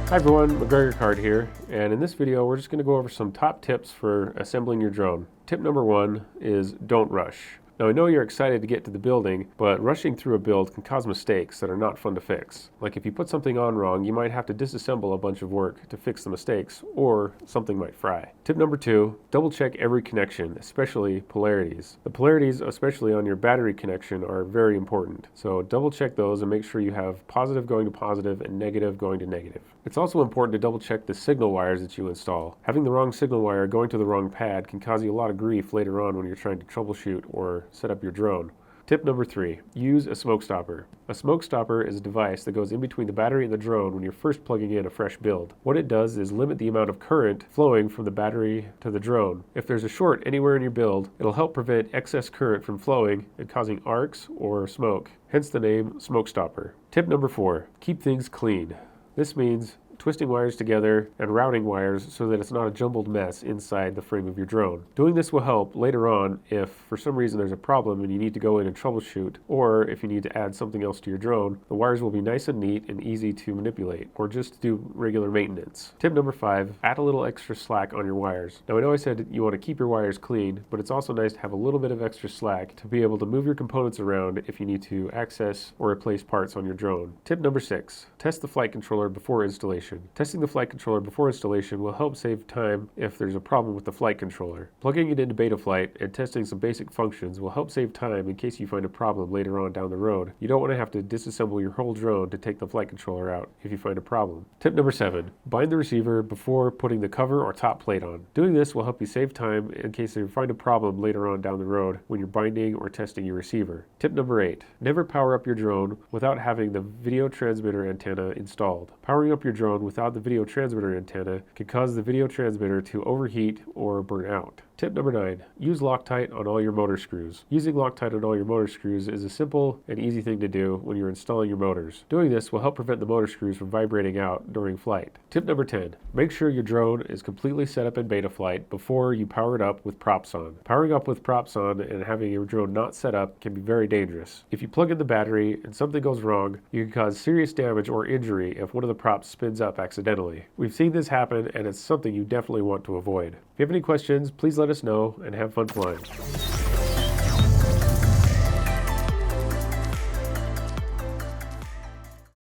Hi everyone, McGregor Card here, and in this video we're just going to go over some top tips for assembling your drone. Tip number one is don't rush. Now I know you're excited to get to the building, but rushing through a build can cause mistakes that are not fun to fix. Like if you put something on wrong, you might have to disassemble a bunch of work to fix the mistakes, or something might fry. Tip number two, double check every connection, especially polarities. The polarities, especially on your battery connection, are very important. So double check those and make sure you have positive going to positive and negative going to negative. It's also important to double check the signal wires that you install. Having the wrong signal wire going to the wrong pad can cause you a lot of grief later on when you're trying to troubleshoot or set up your drone. Tip number three, use a smoke stopper. A smoke stopper is a device that goes in between the battery and the drone when you're first plugging in a fresh build. What it does is limit the amount of current flowing from the battery to the drone. If there's a short anywhere in your build, it'll help prevent excess current from flowing and causing arcs or smoke, hence the name smoke stopper. Tip number four, keep things clean. This means twisting wires together and routing wires so that it's not a jumbled mess inside the frame of your drone. Doing this will help later on if for some reason there's a problem and you need to go in and troubleshoot, or if you need to add something else to your drone, the wires will be nice and neat and easy to manipulate, or just do regular maintenance. Tip number five, add a little extra slack on your wires. Now I know I said you want to keep your wires clean, but it's also nice to have a little bit of extra slack to be able to move your components around if you need to access or replace parts on your drone. Tip number six, test the flight controller before installation. Testing the flight controller before installation will help save time if there's a problem with the flight controller. Plugging it into Betaflight and testing some basic functions will help save time in case you find a problem later on down the road. You don't want to have to disassemble your whole drone to take the flight controller out if you find a problem. Tip number seven, bind the receiver before putting the cover or top plate on. Doing this will help you save time in case you find a problem later on down the road when you're binding or testing your receiver. Tip number eight, never power up your drone without having the video transmitter antenna installed. Powering up your drone without the video transmitter antenna can cause the video transmitter to overheat or burn out. Tip number nine, use Loctite on all your motor screws. Using Loctite on all your motor screws is a simple and easy thing to do when you're installing your motors. Doing this will help prevent the motor screws from vibrating out during flight. Tip number 10, make sure your drone is completely set up in Betaflight before you power it up with props on. Powering up with props on and having your drone not set up can be very dangerous. If you plug in the battery and something goes wrong, you can cause serious damage or injury if one of the props spins up accidentally. We've seen this happen and it's something you definitely want to avoid. If you have any questions, please let us know and have fun flying.